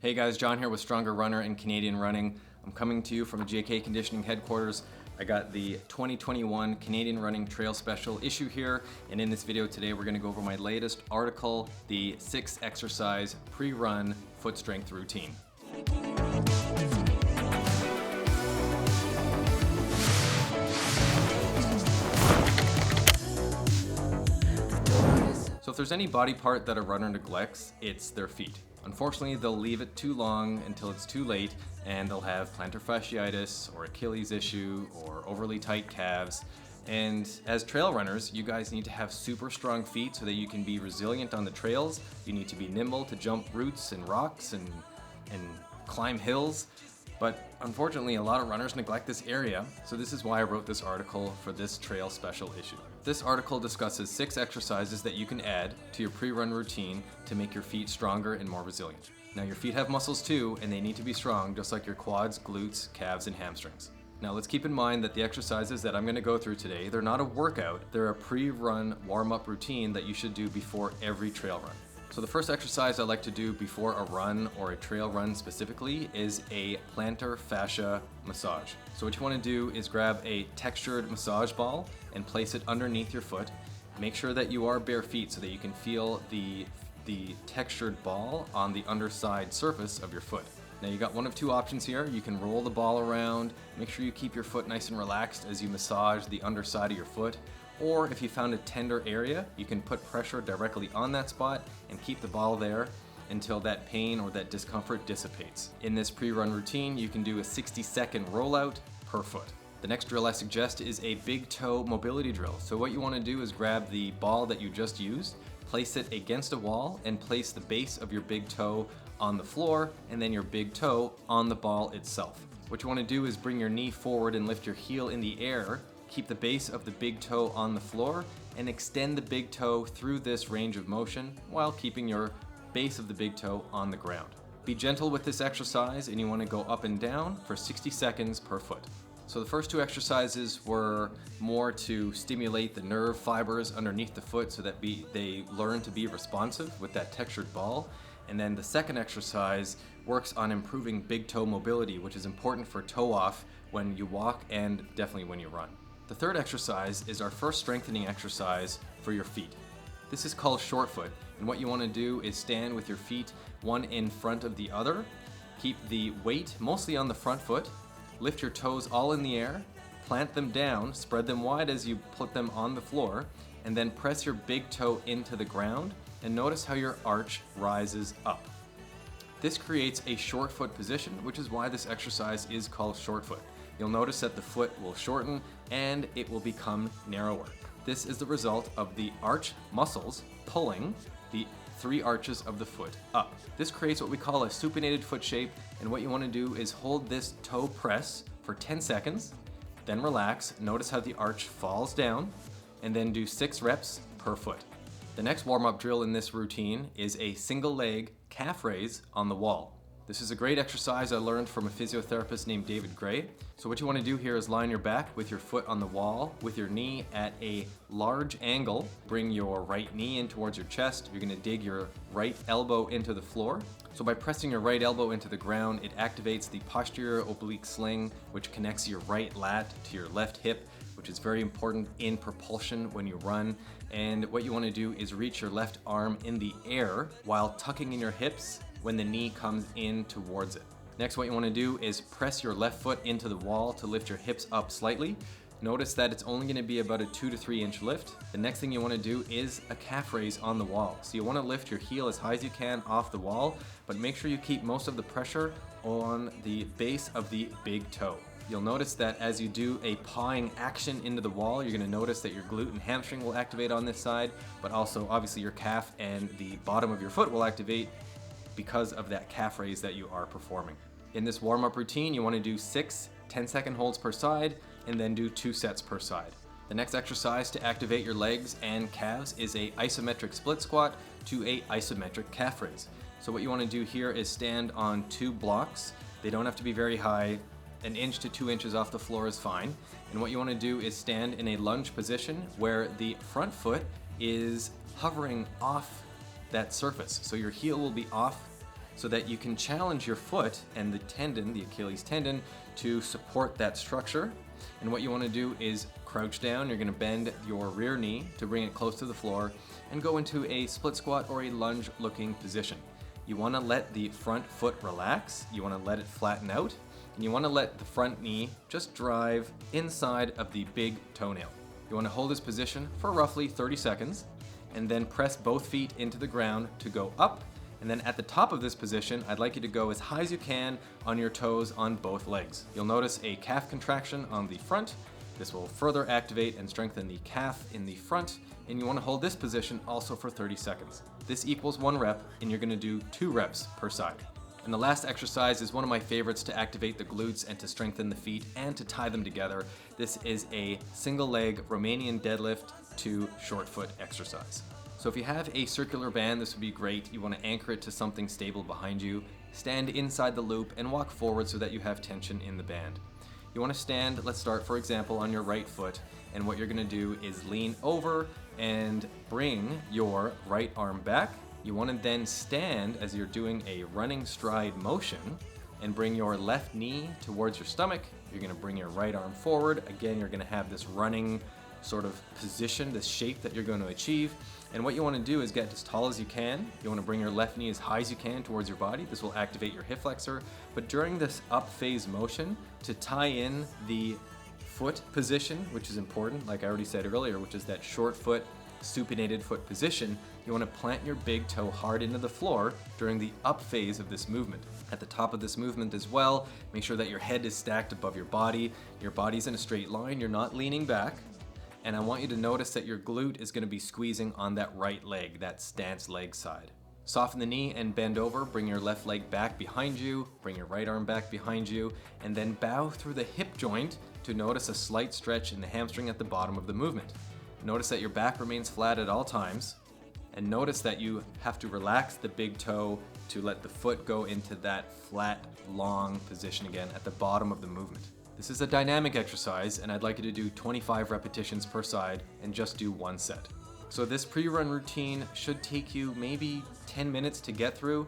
Hey guys, John here with Stronger Runner and Canadian Running. I'm coming to you from JK Conditioning headquarters. I got the 2021 Canadian Running Trail Special issue here, and in this video today we're going to go over my latest article, the 6-exercise pre-run foot strength routine. So if there's any body part that a runner neglects, it's their feet. Unfortunately, they'll leave it too long until it's too late, and they'll have plantar fasciitis or Achilles issue or overly tight calves. And as trail runners, you guys need to have super strong feet so that you can be resilient on the trails. You need to be nimble to jump roots and rocks and climb hills. But unfortunately, a lot of runners neglect this area, so this is why I wrote this article for this trail special issue. This article discusses 6 exercises that you can add to your pre-run routine to make your feet stronger and more resilient. Now, your feet have muscles too, and they need to be strong just like your quads, glutes, calves, and hamstrings. Now, let's keep in mind that the exercises that I'm going to go through today, they're not a workout, they're a pre-run warm-up routine that you should do before every trail run. So the first exercise I like to do before a run or a trail run specifically is a plantar fascia massage. So what you want to do is grab a textured massage ball and place it underneath your foot. Make sure that you are bare feet so that you can feel the textured ball on the underside surface of your foot. Now you got one of 2 options here. You can roll the ball around, make sure you keep your foot nice and relaxed as you massage the underside of your foot. Or if you found a tender area, you can put pressure directly on that spot and keep the ball there until that pain or that discomfort dissipates. In this pre-run routine, you can do a 60-second rollout per foot. The next drill I suggest is a big toe mobility drill. So what you want to do is grab the ball that you just used, place it against a wall, and place the base of your big toe on the floor and then your big toe on the ball itself. What you want to do is bring your knee forward and lift your heel in the air. Keep the base of the big toe on the floor and extend the big toe through this range of motion while keeping your base of the big toe on the ground. Be gentle with this exercise, and you want to go up and down for 60 seconds per foot. So the first 2 exercises were more to stimulate the nerve fibers underneath the foot so that they learn to be responsive with that textured ball. And then the second exercise works on improving big toe mobility, which is important for toe off when you walk and definitely when you run. The third exercise is our first strengthening exercise for your feet. This is called short foot, and what you want to do is stand with your feet one in front of the other. Keep the weight mostly on the front foot, lift your toes all in the air, plant them down, spread them wide as you put them on the floor, and then press your big toe into the ground, and notice how your arch rises up. This creates a short foot position, which is why this exercise is called short foot. You'll notice that the foot will shorten and it will become narrower. This is the result of the arch muscles pulling the 3 arches of the foot up. This creates what we call a supinated foot shape, and what you want to do is hold this toe press for 10 seconds, then relax, notice how the arch falls down, and then do 6 reps per foot. The next warm-up drill in this routine is a single leg calf raise on the wall. This is a great exercise I learned from a physiotherapist named David Gray. So what you want to do here is line your back with your foot on the wall, with your knee at a large angle. Bring your right knee in towards your chest. You're going to dig your right elbow into the floor. So by pressing your right elbow into the ground, it activates the posterior oblique sling, which connects your right lat to your left hip, which is very important in propulsion when you run. And what you want to do is reach your left arm in the air while tucking in your hips when the knee comes in towards it. Next, what you want to do is press your left foot into the wall to lift your hips up slightly. Notice that it's only going to be about a 2 to 3 inch lift. The next thing you want to do is a calf raise on the wall. So you want to lift your heel as high as you can off the wall, but make sure you keep most of the pressure on the base of the big toe. You'll notice that as you do a pawing action into the wall, you're going to notice that your glute and hamstring will activate on this side, but also obviously your calf and the bottom of your foot will activate because of that calf raise that you are performing. In this warm-up routine, you want to do 6 10-second holds per side and then do 2 sets per side. The next exercise to activate your legs and calves is a isometric split squat to a isometric calf raise. So what you want to do here is stand on 2 blocks. They don't have to be very high. 1 inch to 2 inches off the floor is fine. And what you want to do is stand in a lunge position where the front foot is hovering off that surface. So your heel will be off so that you can challenge your foot and the tendon, the Achilles tendon, to support that structure. And what you want to do is crouch down. You're going to bend your rear knee to bring it close to the floor and go into a split squat or a lunge looking position. You want to let the front foot relax. You want to let it flatten out. And you want to let the front knee just drive inside of the big toenail. You want to hold this position for roughly 30 seconds and then press both feet into the ground to go up. And then at the top of this position, I'd like you to go as high as you can on your toes on both legs. You'll notice a calf contraction on the front. This will further activate and strengthen the calf in the front. And you want to hold this position also for 30 seconds. This equals 1 rep, and you're going to do 2 reps per side. And the last exercise is one of my favorites to activate the glutes and to strengthen the feet and to tie them together. This is a single leg Romanian deadlift to short foot exercise. So if you have a circular band, this would be great. You want to anchor it to something stable behind you, stand inside the loop, and walk forward so that you have tension in the band. You want to stand, let's start for example, on your right foot, and what you're going to do is lean over and bring your right arm back. You want to then stand as you're doing a running stride motion and bring your left knee towards your stomach. You're going to bring your right arm forward. Again, you're going to have this running sort of position, this shape that you're going to achieve. And what you want to do is get as tall as you can. You want to bring your left knee as high as you can towards your body. This will activate your hip flexor. But during this up phase motion, to tie in the foot position, which is important, like I already said earlier, which is that short foot, supinated foot position, you want to plant your big toe hard into the floor during the up phase of this movement. At the top of this movement as well, make sure that your head is stacked above your body's in a straight line, you're not leaning back. And I want you to notice that your glute is going to be squeezing on that right leg, that stance leg side. Soften the knee and bend over, bring your left leg back behind you, bring your right arm back behind you, and then bow through the hip joint to notice a slight stretch in the hamstring at the bottom of the movement. Notice that your back remains flat at all times, and notice that you have to relax the big toe to let the foot go into that flat, long position again at the bottom of the movement. This is a dynamic exercise, and I'd like you to do 25 repetitions per side and just do 1 set. So this pre-run routine should take you maybe 10 minutes to get through.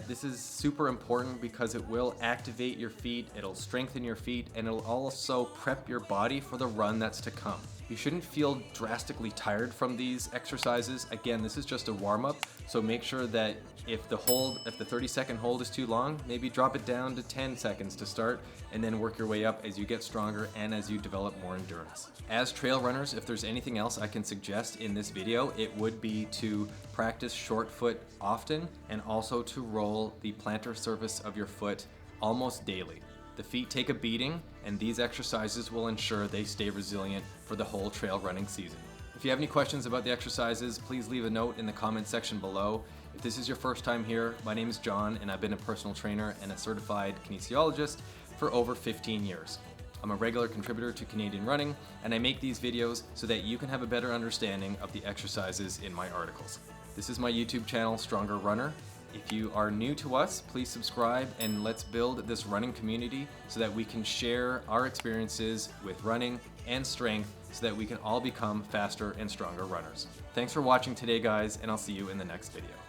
This is super important because it will activate your feet, it'll strengthen your feet, and it'll also prep your body for the run that's to come. You shouldn't feel drastically tired from these exercises. Again, this is just a warm-up, so make sure that if the 30-second hold is too long, maybe drop it down to 10 seconds to start, and then work your way up as you get stronger and as you develop more endurance. As trail runners, if there's anything else I can suggest in this video, it would be to practice short foot often and also to roll the plantar surface of your foot almost daily. The feet take a beating, and these exercises will ensure they stay resilient for the whole trail running season. If you have any questions about the exercises, please leave a note in the comment section below. If this is your first time here, my name is John, and I've been a personal trainer and a certified kinesiologist for over 15 years. I'm a regular contributor to Canadian Running, and I make these videos so that you can have a better understanding of the exercises in my articles. This is my YouTube channel, Stronger Runner. If you are new to us, please subscribe, and let's build this running community so that we can share our experiences with running and strength so that we can all become faster and stronger runners. Thanks for watching today, guys, and I'll see you in the next video.